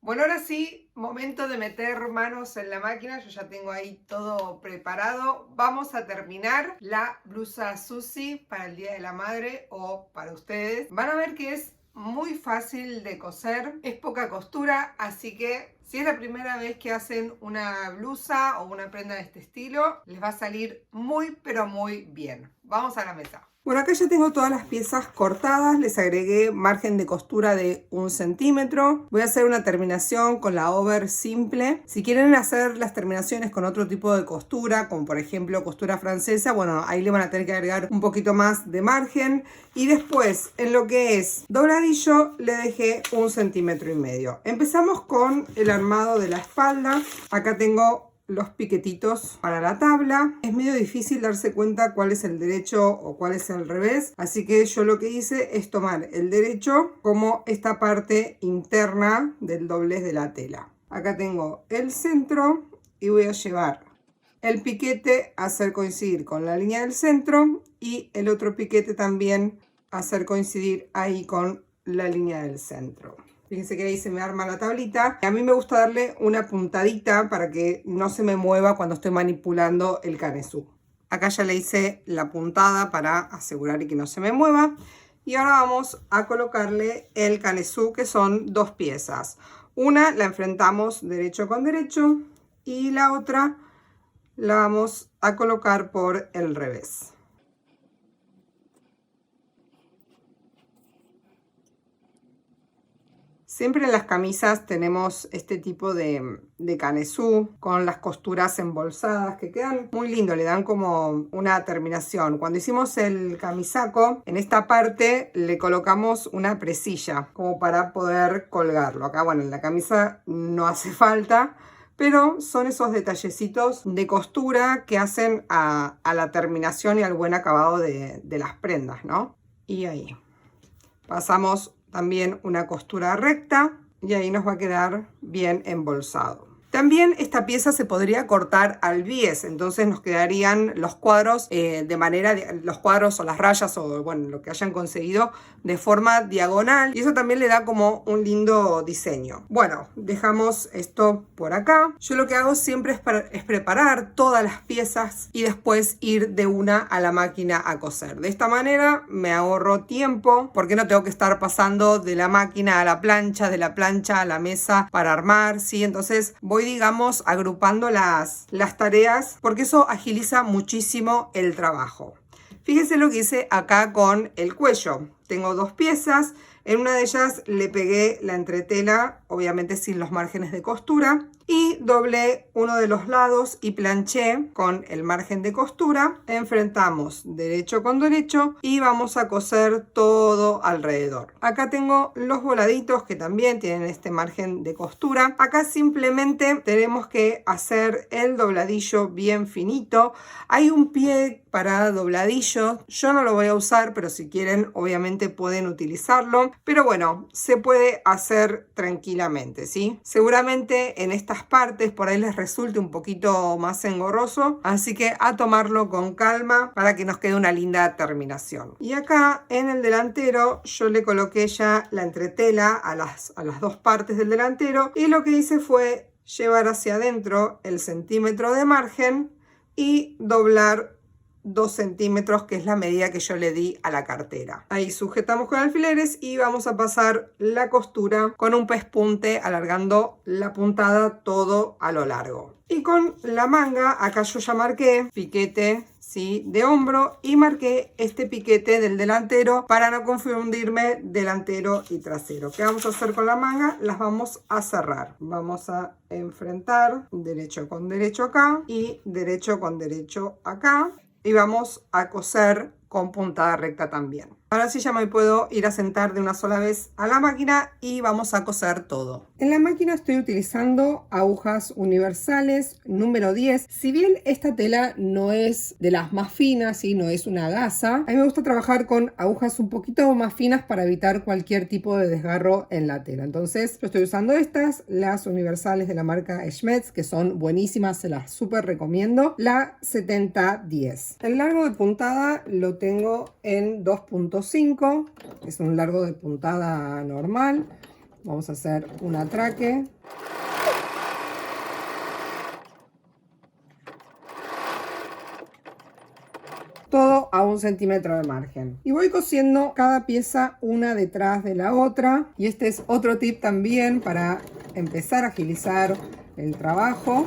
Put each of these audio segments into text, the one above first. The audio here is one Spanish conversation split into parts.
Bueno, ahora sí, momento de meter manos en la máquina. Yo ya tengo ahí todo preparado. Vamos a terminar la blusa Susi para el Día de la Madre o para ustedes. Van a ver que es muy fácil de coser, es poca costura, así que si es la primera vez que hacen una blusa o una prenda de este estilo, les va a salir muy pero muy bien. Vamos a la mesa. Bueno, acá ya tengo todas las piezas cortadas, les agregué margen de costura de 1 centímetro. Voy a hacer una terminación con la over simple. Si quieren hacer las terminaciones con otro tipo de costura, como por ejemplo costura francesa, bueno, ahí le van a tener que agregar un poquito más de margen. Y después, en lo que es dobladillo, le dejé 1,5 centímetros. Empezamos con el armado de la espalda. Acá tengo los piquetitos para la tabla. Es medio difícil darse cuenta cuál es el derecho o cuál es el revés, así que yo lo que hice es tomar el derecho como esta parte interna del doblez de la tela. Acá tengo el centro y voy a llevar el piquete a hacer coincidir con la línea del centro y el otro piquete también a hacer coincidir ahí con la línea del centro. Fíjense que ahí se me arma la tablita. A mí me gusta darle una puntadita para que no se me mueva cuando estoy manipulando el canesú. Acá ya le hice la puntada para asegurar que no se me mueva. Y ahora vamos a colocarle el canesú, que son 2 piezas. Una la enfrentamos derecho con derecho y la otra la vamos a colocar por el revés. Siempre en las camisas tenemos este tipo de canesú con las costuras embolsadas que quedan muy lindo, le dan como una terminación. Cuando hicimos el camisaco, en esta parte le colocamos una presilla como para poder colgarlo. Acá, bueno, en la camisa no hace falta, pero son esos detallecitos de costura que hacen a la terminación y al buen acabado de las prendas, ¿no? Y ahí pasamos también una costura recta y ahí nos va a quedar bien embolsado. También esta pieza se podría cortar al bies, entonces nos quedarían los cuadros los cuadros o las rayas o bueno, lo que hayan conseguido de forma diagonal, y eso también le da como un lindo diseño. Bueno, dejamos esto por acá. Yo lo que hago siempre es preparar todas las piezas y después ir de una a la máquina a coser. De esta manera me ahorro tiempo porque no tengo que estar pasando de la máquina a la plancha, de la plancha a la mesa para armar, ¿sí? Entonces voy, digamos, agrupando las tareas porque eso agiliza muchísimo el trabajo. Fíjense lo que hice acá con el cuello. Tengo 2 piezas. En una de ellas le pegué la entretela, obviamente sin los márgenes de costura, y doblé uno de los lados y planché con el margen de costura. Enfrentamos derecho con derecho y vamos a coser todo alrededor. Acá tengo los voladitos que también tienen este margen de costura. Acá simplemente tenemos que hacer el dobladillo bien finito. Hay un pie para dobladillo, yo no lo voy a usar, pero si quieren obviamente pueden utilizarlo, pero bueno, se puede hacer tranquilamente, ¿sí? Seguramente en estas partes por ahí les resulte un poquito más engorroso, así que a tomarlo con calma para que nos quede una linda terminación. Y acá en el delantero yo le coloqué ya la entretela a las 2 partes del delantero y lo que hice fue llevar hacia adentro el centímetro de margen y doblar 2 centímetros, que es la medida que yo le di a la cartera. Ahí sujetamos con alfileres y vamos a pasar la costura con un pespunte alargando la puntada todo a lo largo. Y con la manga, acá yo ya marqué piquete, ¿sí?, de hombro y marqué este piquete del delantero para no confundirme delantero y trasero. ¿Qué vamos a hacer con la manga? Las vamos a cerrar. Vamos a enfrentar derecho con derecho acá y derecho con derecho acá. Y vamos a coser con puntada recta también. Ahora sí ya me puedo ir a sentar de una sola vez a la máquina y vamos a coser todo. En la máquina estoy utilizando agujas universales número 10. Si bien esta tela no es de las más finas y no es una gasa, a mí me gusta trabajar con agujas un poquito más finas para evitar cualquier tipo de desgarro en la tela. Entonces yo estoy usando estas, las universales de la marca Schmetz, que son buenísimas, se las súper recomiendo. La 7010. El largo de puntada lo tengo en 2.5, es un largo de puntada normal. Vamos a hacer un atraque. Todo a 1 centímetro de margen. Y voy cosiendo cada pieza una detrás de la otra. Y este es otro tip también para empezar a agilizar el trabajo.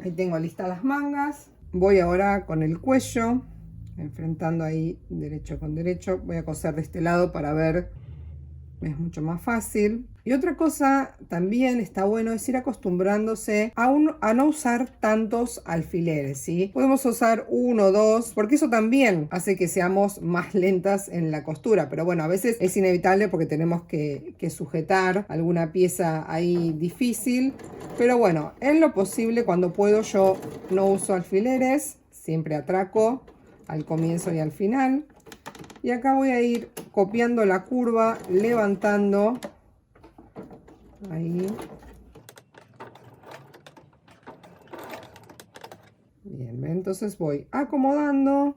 Ahí tengo listas las mangas. Voy ahora con el cuello, enfrentando ahí derecho con derecho. Voy a coser de este lado para ver, es mucho más fácil. Y otra cosa también está bueno es ir acostumbrándose a no usar tantos alfileres, ¿sí? Podemos usar 1 o 2, porque eso también hace que seamos más lentas en la costura. Pero bueno, a veces es inevitable porque tenemos que sujetar alguna pieza ahí difícil. Pero bueno, en lo posible, cuando puedo, yo no uso alfileres, siempre atraco al comienzo y al final. Y acá voy a ir copiando la curva, levantando. Ahí. Bien, entonces voy acomodando,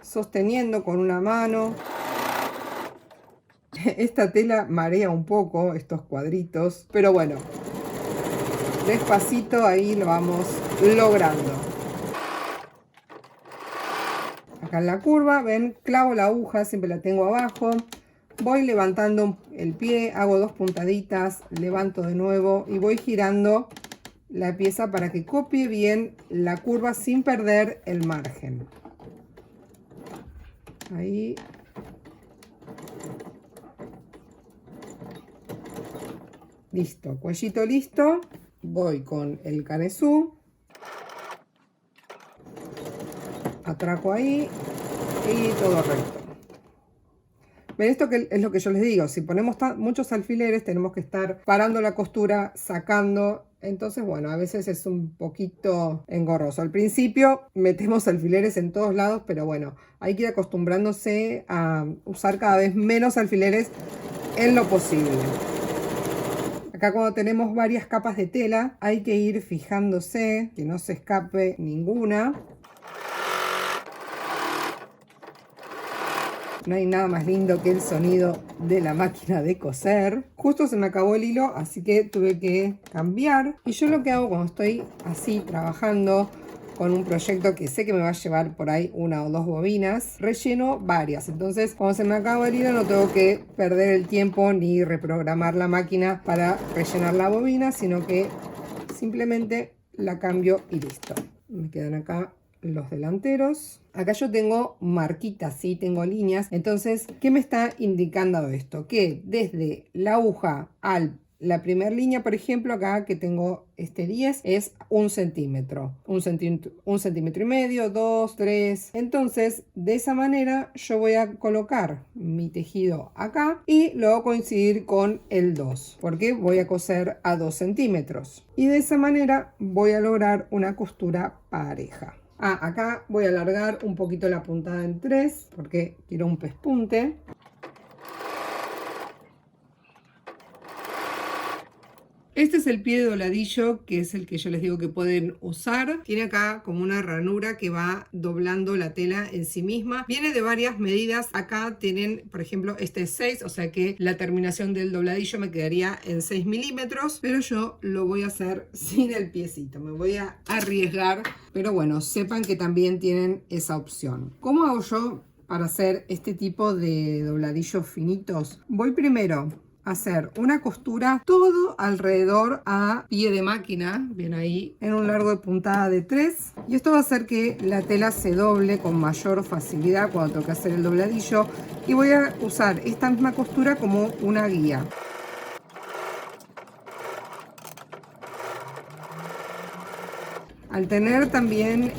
sosteniendo con una mano. Esta tela marea un poco estos cuadritos, pero bueno, despacito ahí lo vamos logrando. Acá en la curva, ven, clavo la aguja, siempre la tengo abajo. Voy levantando el pie, hago 2 puntaditas, levanto de nuevo y voy girando la pieza para que copie bien la curva sin perder el margen. Ahí. Listo, cuellito listo. Voy con el canesú. Atraco ahí y todo recto. Ven, esto que es lo que yo les digo, si ponemos muchos alfileres tenemos que estar parando la costura, sacando, entonces bueno, a veces es un poquito engorroso. Al principio metemos alfileres en todos lados, pero bueno, hay que ir acostumbrándose a usar cada vez menos alfileres en lo posible. Acá cuando tenemos varias capas de tela hay que ir fijándose que no se escape ninguna. No hay nada más lindo que el sonido de la máquina de coser. Justo se me acabó el hilo, así que tuve que cambiar. Y yo lo que hago cuando estoy así trabajando con un proyecto que sé que me va a llevar por ahí 1 o 2 bobinas, relleno varias. Entonces, cuando se me acaba el hilo no tengo que perder el tiempo ni reprogramar la máquina para rellenar la bobina, sino que simplemente la cambio y listo. Me quedan acá los delanteros. Acá yo tengo marquitas, ¿sí? Tengo líneas. Entonces, ¿qué me está indicando esto? Que desde la aguja a la primera línea, por ejemplo, acá que tengo este 10, es 1 centímetro. 1 centímetro y medio, 2, 3. Entonces, de esa manera yo voy a colocar mi tejido acá y luego coincidir con el 2, porque voy a coser a 2 centímetros. Y de esa manera voy a lograr una costura pareja. Acá voy a alargar un poquito la puntada en 3 porque quiero un pespunte. Este es el pie de dobladillo, que es el que yo les digo que pueden usar. Tiene acá como una ranura que va doblando la tela en sí misma. Viene de varias medidas. Acá tienen, por ejemplo, este es 6, o sea que la terminación del dobladillo me quedaría en 6 milímetros. Pero yo lo voy a hacer sin el piecito. Me voy a arriesgar. Pero bueno, sepan que también tienen esa opción. ¿Cómo hago yo para hacer este tipo de dobladillos finitos? Voy primero hacer una costura todo alrededor a pie de máquina, bien ahí, en un largo de puntada de 3, y esto va a hacer que la tela se doble con mayor facilidad cuando toque hacer el dobladillo, y voy a usar esta misma costura como una guía. Al tener también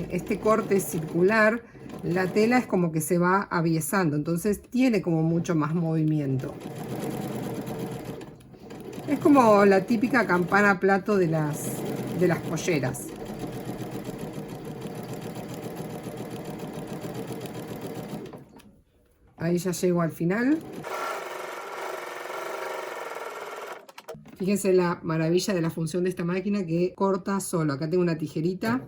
este corte circular, la tela es como que se va aviesando, entonces tiene como mucho más movimiento. Es como la típica campana plato de las polleras. Ahí ya llego al final. Fíjense la maravilla de la función de esta máquina que corta solo. Acá tengo una tijerita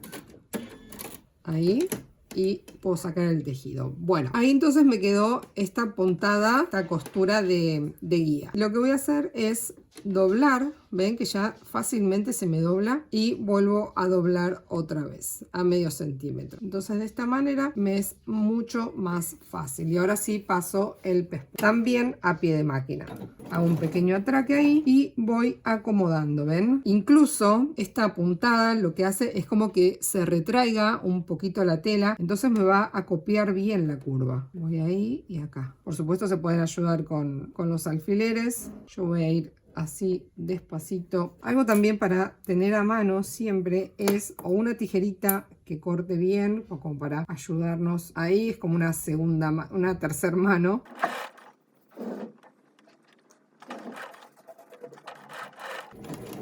ahí. Y puedo sacar el tejido. Bueno, ahí entonces me quedó esta puntada, esta costura de guía. Lo que voy a hacer es doblar, ven que ya fácilmente se me dobla, y vuelvo a doblar otra vez a medio centímetro. Entonces de esta manera me es mucho más fácil. Y ahora sí paso el pespunte también a pie de máquina. Hago un pequeño atraque ahí y voy acomodando, ven. Incluso esta puntada lo que hace es como que se retraiga un poquito la tela, entonces me va a copiar bien la curva. Voy ahí y acá. Por supuesto se pueden ayudar con los alfileres. Yo voy a ir así despacito. Algo también para tener a mano siempre es o una tijerita que corte bien, o como para ayudarnos ahí, es como una tercera mano.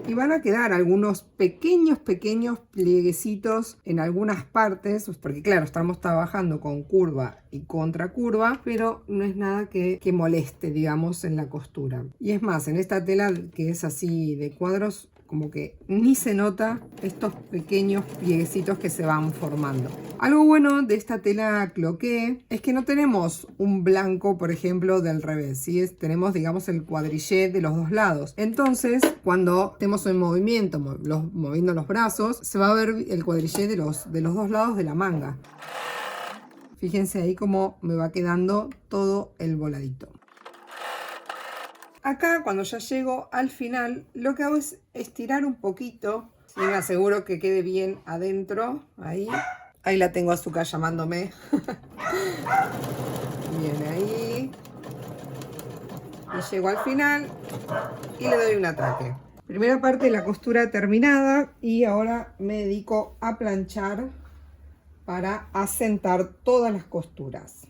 Y van a quedar algunos pequeños plieguecitos en algunas partes, porque claro, estamos trabajando con curva y contracurva, pero no es nada que moleste, digamos, en la costura. Y es más, en esta tela que es así de cuadros, como que ni se nota estos pequeños plieguecitos que se van formando. Algo bueno de esta tela cloqué es que no tenemos un blanco, por ejemplo, del revés, ¿sí? Tenemos, digamos, el cuadrillé de los dos lados. Entonces, cuando estemos en movimiento, moviendo los brazos, se va a ver el cuadrillé de los dos lados de la manga. Fíjense ahí cómo me va quedando todo el voladito. Acá, cuando ya llego al final, lo que hago es estirar un poquito. ¿Sí? Me aseguro que quede bien adentro. Ahí la tengo Azúcar llamándome. Bien ahí. Y llego al final y le doy un atraque. Primera parte de la costura terminada, y ahora me dedico a planchar para asentar todas las costuras.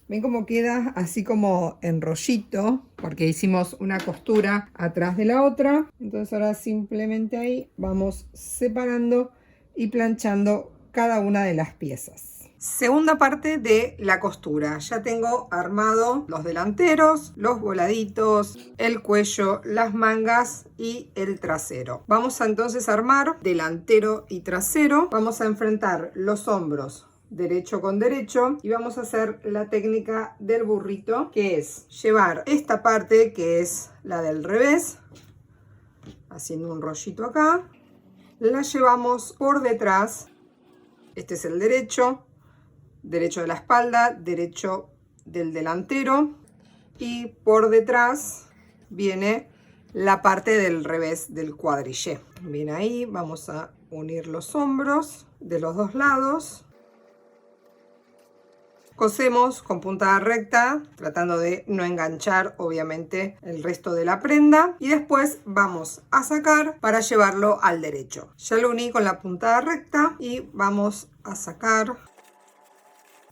Ven cómo queda así como en rollito, porque hicimos una costura atrás de la otra. Entonces ahora simplemente ahí vamos separando y planchando cada una de las piezas. Segunda parte de la costura. Ya tengo armado los delanteros, los voladitos, el cuello, las mangas y el trasero. Vamos a entonces armar delantero y trasero. Vamos a enfrentar los hombros derecho con derecho y vamos a hacer la técnica del burrito, que es llevar esta parte, que es la del revés, haciendo un rollito acá, la llevamos por detrás. Este es el derecho de la espalda, derecho del delantero, y por detrás viene la parte del revés del cuadrillé. Bien, ahí vamos a unir los hombros de los dos lados. Cosemos con puntada recta, tratando de no enganchar obviamente el resto de la prenda, y después vamos a sacar para llevarlo al derecho. Ya lo uní con la puntada recta y vamos a sacar,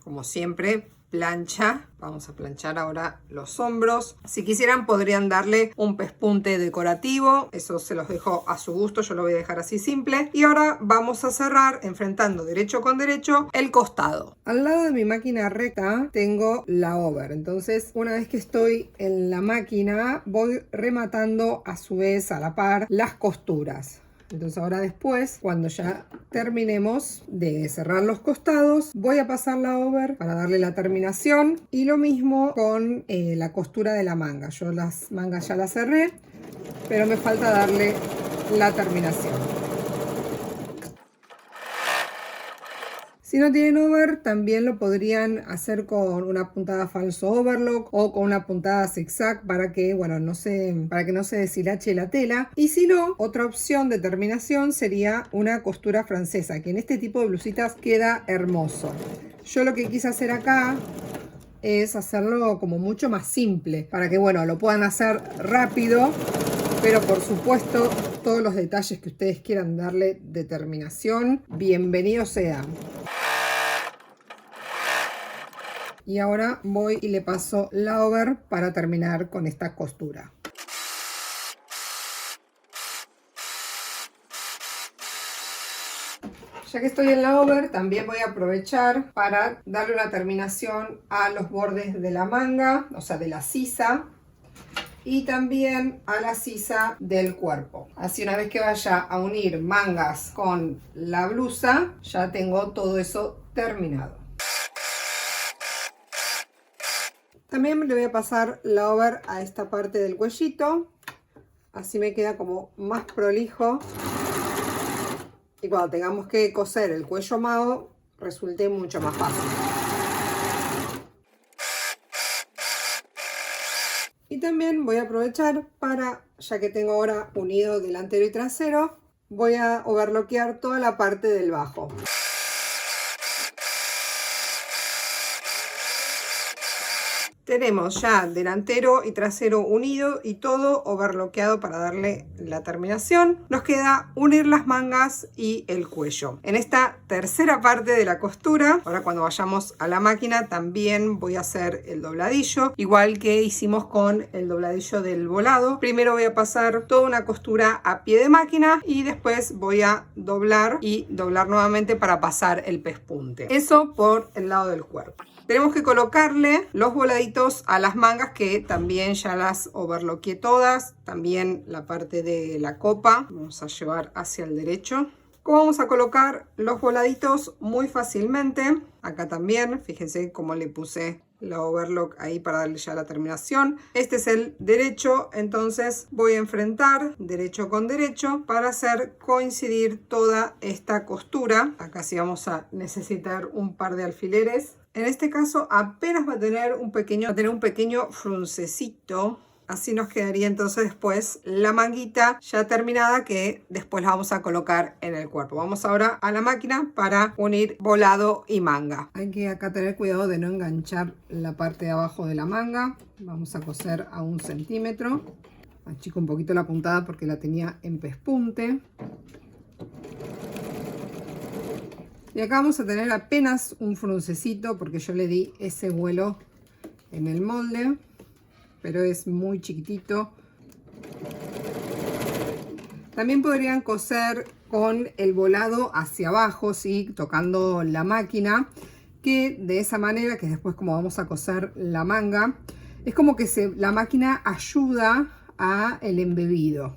como siempre, plancha. Vamos a planchar ahora los hombros. Si quisieran podrían darle un pespunte decorativo, eso se los dejo a su gusto, yo lo voy a dejar así simple. Y ahora vamos a cerrar enfrentando derecho con derecho el costado. Al lado de mi máquina recta tengo la over, entonces una vez que estoy en la máquina voy rematando a su vez a la par las costuras. Entonces ahora después, cuando ya terminemos de cerrar los costados, voy a pasar la over para darle la terminación, y lo mismo con la costura de la manga. Yo las mangas ya las cerré, pero me falta darle la terminación. Si no tienen over, también lo podrían hacer con una puntada falso overlock o con una puntada zigzag para que, bueno, no se deshilache la tela. Y si no, otra opción de terminación sería una costura francesa, que en este tipo de blusitas queda hermoso. Yo lo que quise hacer acá es hacerlo como mucho más simple, para que, bueno, lo puedan hacer rápido, pero por supuesto todos los detalles que ustedes quieran darle de terminación, bienvenidos sean. Y ahora voy y le paso la over para terminar con esta costura. Ya que estoy en la over, también voy a aprovechar para darle una terminación a los bordes de la manga, o sea, de la sisa. y también a la sisa del cuerpo. Así una vez que vaya a unir mangas con la blusa, ya tengo todo eso terminado. También le voy a pasar la over a esta parte del cuellito, así me queda como más prolijo y cuando tengamos que coser el cuello mago resulte mucho más fácil. Y también voy a aprovechar para, ya que tengo ahora unido delantero y trasero, voy a overlockear toda la parte del bajo. Tenemos ya delantero y trasero unido y todo overlockeado para darle la terminación. Nos queda unir las mangas y el cuello. En esta tercera parte de la costura, ahora cuando vayamos a la máquina también voy a hacer el dobladillo, igual que hicimos con el dobladillo del volado. Primero voy a pasar toda una costura a pie de máquina y después voy a doblar y doblar nuevamente para pasar el pespunte. Eso por el lado del cuerpo. Tenemos que colocarle los voladitos a las mangas que también ya las overloqué todas. También la parte de la copa. Vamos a llevar hacia el derecho. ¿Cómo vamos a colocar los voladitos? Muy fácilmente. Acá también, fíjense cómo le puse la overlock ahí para darle ya la terminación. Este es el derecho, entonces voy a enfrentar derecho con derecho para hacer coincidir toda esta costura. Acá sí vamos a necesitar un par de alfileres. En este caso apenas va a tener un pequeño fruncecito. Así nos quedaría entonces después la manguita ya terminada que después la vamos a colocar en el cuerpo. Vamos ahora a la máquina para unir volado y manga. Hay que acá tener cuidado de no enganchar la parte de abajo de la manga. Vamos a coser a 1 centímetro. Achico un poquito la puntada porque la tenía en pespunte. Y acá vamos a tener apenas un fruncecito porque yo le di ese vuelo en el molde, pero es muy chiquitito. También podrían coser con el volado hacia abajo, ¿sí? Tocando la máquina, que de esa manera, que después como vamos a coser la manga, es como que la máquina ayuda a el embebido.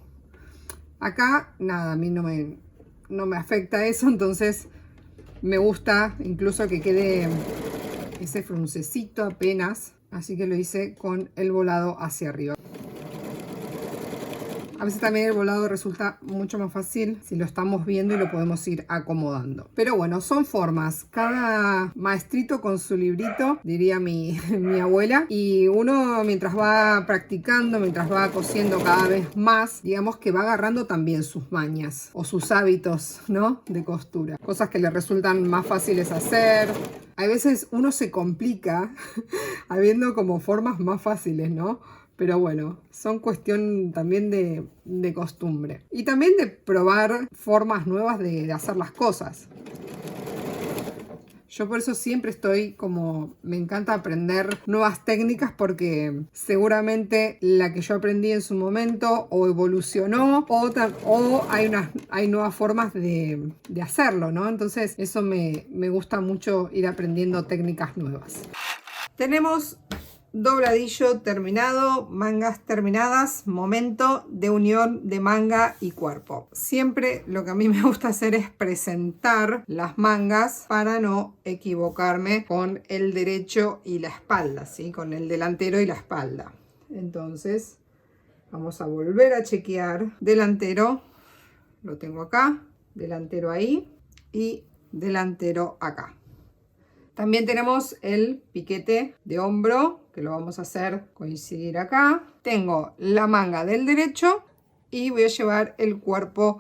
Acá nada, a mí no me afecta eso, entonces me gusta incluso que quede ese fruncecito apenas, así que lo hice con el volado hacia arriba. A veces también el volado resulta mucho más fácil si lo estamos viendo y lo podemos ir acomodando. Pero bueno, son formas. Cada maestrito con su librito, diría mi abuela. Y uno mientras va practicando, mientras va cosiendo cada vez más, digamos que va agarrando también sus mañas o sus hábitos, ¿no? De costura. Cosas que le resultan más fáciles hacer. A veces uno se complica habiendo como formas más fáciles, ¿no? Pero bueno, son cuestión también de costumbre. Y también de probar formas nuevas de hacer las cosas. Yo por eso siempre estoy me encanta aprender nuevas técnicas porque seguramente la que yo aprendí en su momento o evolucionó o hay nuevas formas de hacerlo, ¿no? Entonces eso me gusta mucho ir aprendiendo técnicas nuevas. Tenemos dobladillo terminado, mangas terminadas, momento de unión de manga y cuerpo. Siempre lo que a mí me gusta hacer es presentar las mangas para no equivocarme con el derecho y la espalda, ¿sí? Con el delantero y la espalda. Entonces vamos a volver a chequear delantero, lo tengo acá, delantero ahí y delantero acá. También tenemos el piquete de hombro, que lo vamos a hacer coincidir acá. Tengo la manga del derecho y voy a llevar el cuerpo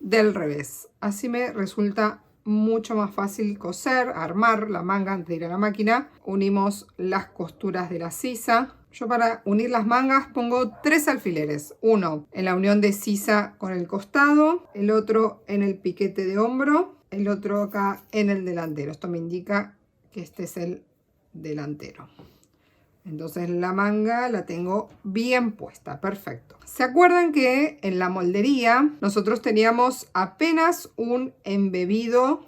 del revés. Así me resulta mucho más fácil coser, armar la manga antes de ir a la máquina. Unimos las costuras de la sisa. Yo para unir las mangas pongo 3 alfileres. Uno en la unión de sisa con el costado, el otro en el piquete de hombro, el otro acá en el delantero. Esto me indica que este es el delantero. Entonces la manga la tengo bien puesta, perfecto. ¿Se acuerdan que en la moldería nosotros teníamos apenas un embebido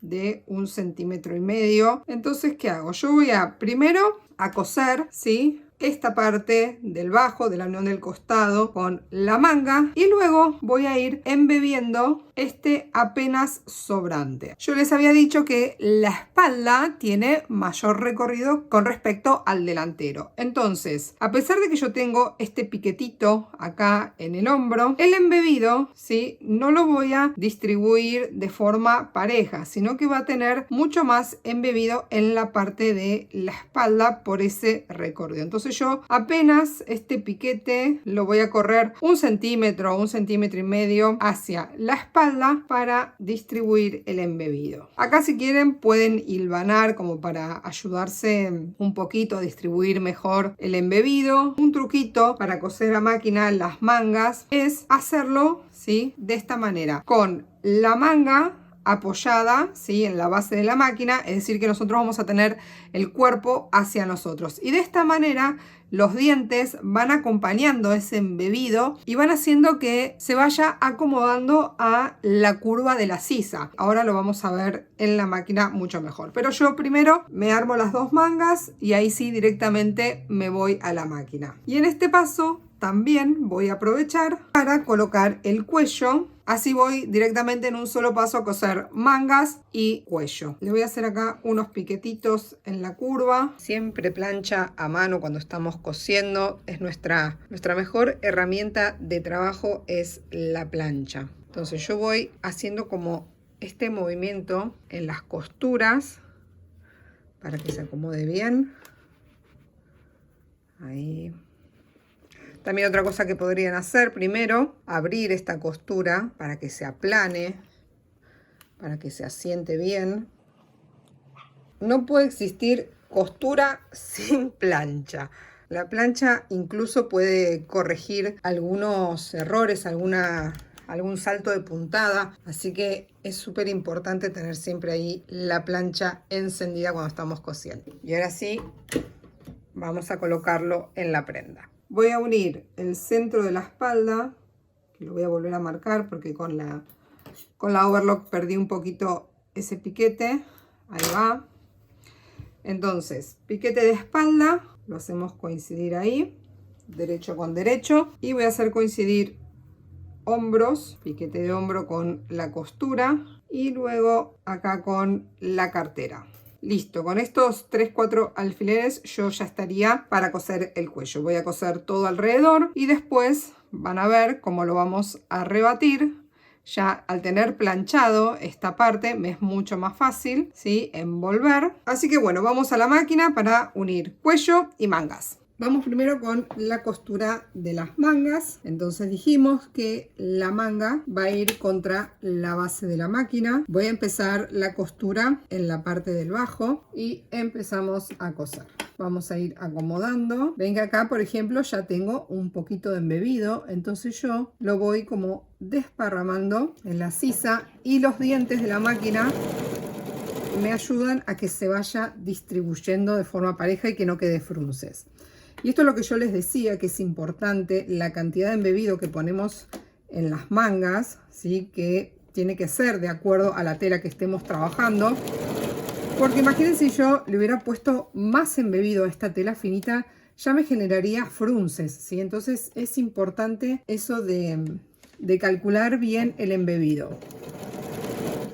de 1,5 centímetros? Entonces, ¿qué hago? Yo voy primero a coser, ¿sí? esta parte del bajo, de la unión del costado con la manga, y luego voy a ir embebiendo este apenas sobrante. Yo les había dicho que la espalda tiene mayor recorrido con respecto al delantero. Entonces, a pesar de que yo tengo este piquetito acá en el hombro, el embebido, ¿sí?, no lo voy a distribuir de forma pareja, sino que va a tener mucho más embebido en la parte de la espalda por ese recorrido. Entonces yo apenas este piquete lo voy a correr 1 centímetro, 1,5 centímetros hacia la espalda para distribuir el embebido. Acá, si quieren, pueden hilvanar como para ayudarse un poquito a distribuir mejor el embebido. Un truquito para coser a máquina las mangas es hacerlo, ¿sí?, de esta manera, con la manga apoyada, ¿sí?, en la base de la máquina, es decir, que nosotros vamos a tener el cuerpo hacia nosotros, y de esta manera los dientes van acompañando ese embebido y van haciendo que se vaya acomodando a la curva de la sisa. Ahora lo vamos a ver en la máquina mucho mejor, pero yo primero me armo las 2 mangas y ahí sí directamente me voy a la máquina. Y en este paso también voy a aprovechar para colocar el cuello. Así voy directamente en un solo paso a coser mangas y cuello. Le voy a hacer acá unos piquetitos en la curva. Siempre plancha a mano cuando estamos cosiendo. Es nuestra mejor herramienta de trabajo, es la plancha. Entonces yo voy haciendo como este movimiento en las costuras para que se acomode bien. Ahí. También otra cosa que podrían hacer, primero abrir esta costura para que se aplane, para que se asiente bien. No puede existir costura sin plancha. La plancha incluso puede corregir algunos errores, algún salto de puntada, así que es súper importante tener siempre ahí la plancha encendida cuando estamos cosiendo. Y ahora sí, vamos a colocarlo en la prenda. Voy a unir el centro de la espalda, que lo voy a volver a marcar porque con la overlock perdí un poquito ese piquete. Ahí va. Entonces, piquete de espalda, lo hacemos coincidir ahí, derecho con derecho. Y voy a hacer coincidir hombros, piquete de hombro con la costura. Y luego acá con la cartera. Listo, con estos 3-4 alfileres yo ya estaría para coser el cuello. Voy a coser todo alrededor y después van a ver cómo lo vamos a rebatir. Ya al tener planchado esta parte me es mucho más fácil, ¿sí?, envolver. Así que bueno, vamos a la máquina para unir cuello y mangas. Vamos primero con la costura de las mangas. Entonces dijimos que la manga va a ir contra la base de la máquina. Voy a empezar la costura en la parte del bajo y empezamos a coser. Vamos a ir acomodando. Ven que acá, por ejemplo, ya tengo un poquito de embebido. Entonces yo lo voy como desparramando en la sisa y los dientes de la máquina me ayudan a que se vaya distribuyendo de forma pareja y que no quede frunces. Y esto es lo que yo les decía, que es importante la cantidad de embebido que ponemos en las mangas, ¿sí?, que tiene que ser de acuerdo a la tela que estemos trabajando. Porque imagínense, si yo le hubiera puesto más embebido a esta tela finita, ya me generaría frunces, ¿sí? Entonces es importante eso de calcular bien el embebido.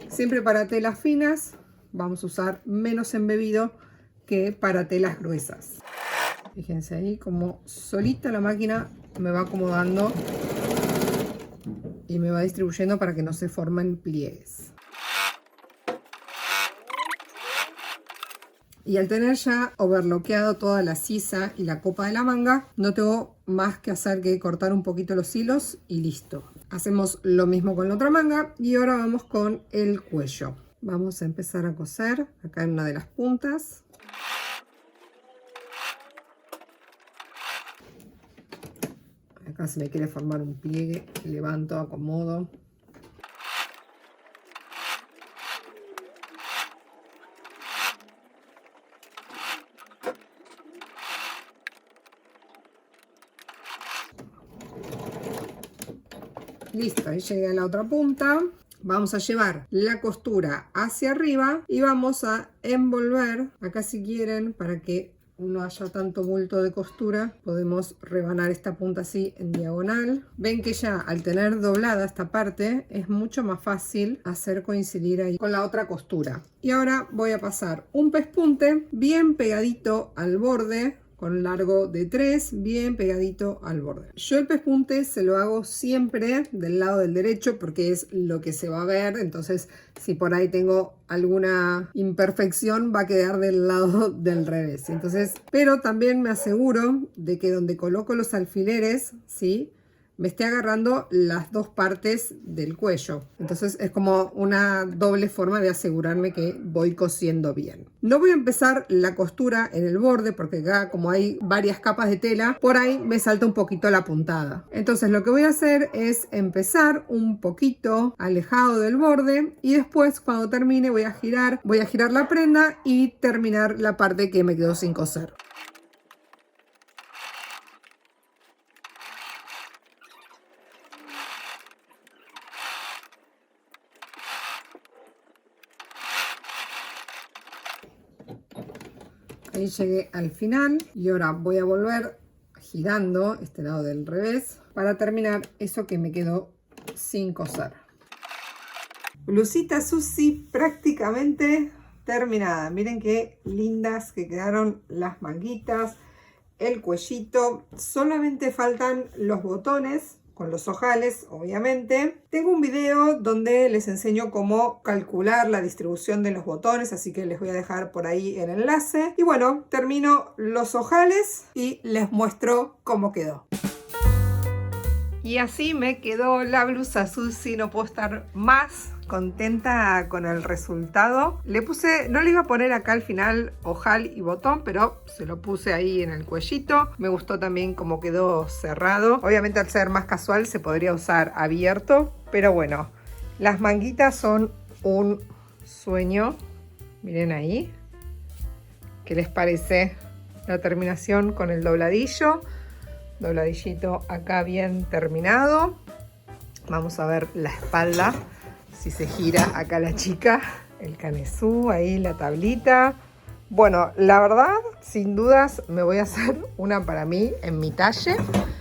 Siempre para telas finas vamos a usar menos embebido que para telas gruesas. Fíjense ahí como solita la máquina me va acomodando y me va distribuyendo para que no se formen pliegues. Y al tener ya overloqueado toda la sisa y la copa de la manga, no tengo más que hacer que cortar un poquito los hilos y listo. Hacemos lo mismo con la otra manga y ahora vamos con el cuello. Vamos a empezar a coser acá en una de las puntas. Acá se me quiere formar un pliegue, levanto, acomodo. Listo, ahí llegué a la otra punta. Vamos a llevar la costura hacia arriba y vamos a envolver, acá si quieren, para que no haya tanto bulto de costura, podemos rebanar esta punta así en diagonal. Ven que ya al tener doblada esta parte es mucho más fácil hacer coincidir ahí con la otra costura. Y ahora voy a pasar un pespunte bien pegadito al borde, con largo de 3, bien pegadito al borde. Yo el pespunte se lo hago siempre del lado del derecho porque es lo que se va a ver, entonces si por ahí tengo alguna imperfección va a quedar del lado del revés. Entonces, pero también me aseguro de que donde coloco los alfileres, ¿sí?, me esté agarrando las dos partes del cuello. Entonces es como una doble forma de asegurarme que voy cosiendo bien. No voy a empezar la costura en el borde porque acá, como hay varias capas de tela, por ahí me salta un poquito la puntada. Entonces lo que voy a hacer es empezar un poquito alejado del borde y después cuando termine voy a girar la prenda y terminar la parte que me quedó sin coser. Ahí llegué al final y ahora voy a volver girando este lado del revés para terminar eso que me quedó sin coser. Blusita Susi prácticamente terminada. Miren qué lindas que quedaron las manguitas, el cuellito. Solamente faltan los botones con los ojales, obviamente. Tengo un video donde les enseño cómo calcular la distribución de los botones, así que les voy a dejar por ahí el enlace. Y bueno, termino los ojales y les muestro cómo quedó. Y así me quedó la blusa Susi. No puedo estar más contenta con el resultado. No le iba a poner acá al final ojal y botón, pero se lo puse ahí en el cuellito. Me gustó también cómo quedó cerrado. Obviamente al ser más casual se podría usar abierto, pero bueno, las manguitas son un sueño. Miren ahí. ¿Qué les parece la terminación con el dobladillo? Dobladillito acá bien terminado. Vamos a ver la espalda, si se gira acá la chica, el canesú, ahí la tablita. Bueno, la verdad, sin dudas me voy a hacer una para mí en mi talle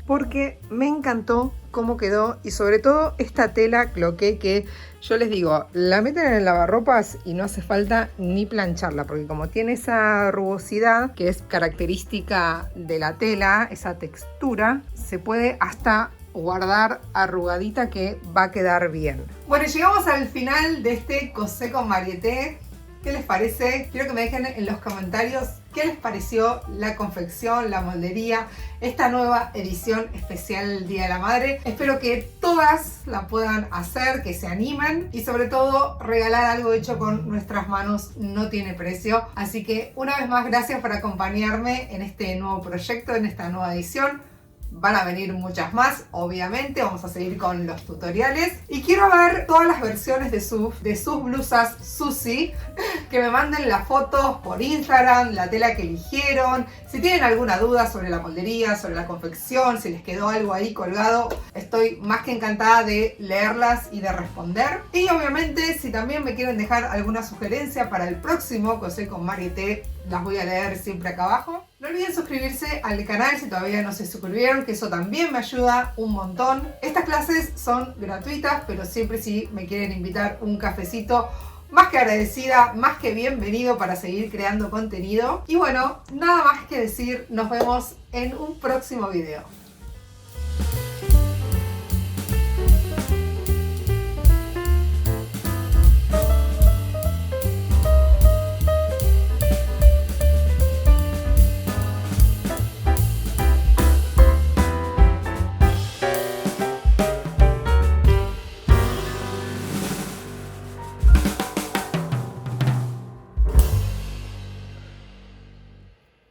porque me encantó cómo quedó y sobre todo esta tela cloqué que yo les digo, la meten en el lavarropas y no hace falta ni plancharla porque como tiene esa rugosidad que es característica de la tela, esa textura, se puede hasta guardar arrugadita que va a quedar bien. Bueno, llegamos al final de este Cosé con Marieté. ¿Qué les parece? Quiero que me dejen en los comentarios qué les pareció la confección, la moldería, esta nueva edición especial del Día de la Madre. Espero que todas la puedan hacer, que se animen y sobre todo regalar algo hecho con nuestras manos no tiene precio. Así que una vez más gracias por acompañarme en este nuevo proyecto, en esta nueva edición. Van a venir muchas más, obviamente, vamos a seguir con los tutoriales. Y quiero ver todas las versiones de sus blusas Susi, que me manden las fotos por Instagram, la tela que eligieron. Si tienen alguna duda sobre la moldería, sobre la confección, si les quedó algo ahí colgado, estoy más que encantada de leerlas y de responder. Y obviamente, si también me quieren dejar alguna sugerencia para el próximo Cosé con Marieté, las voy a leer siempre acá abajo. No olviden suscribirse al canal si todavía no se suscribieron, que eso también me ayuda un montón. Estas clases son gratuitas, pero siempre si me quieren invitar un cafecito, más que agradecida, más que bienvenido para seguir creando contenido. Y bueno, nada más que decir, nos vemos en un próximo video.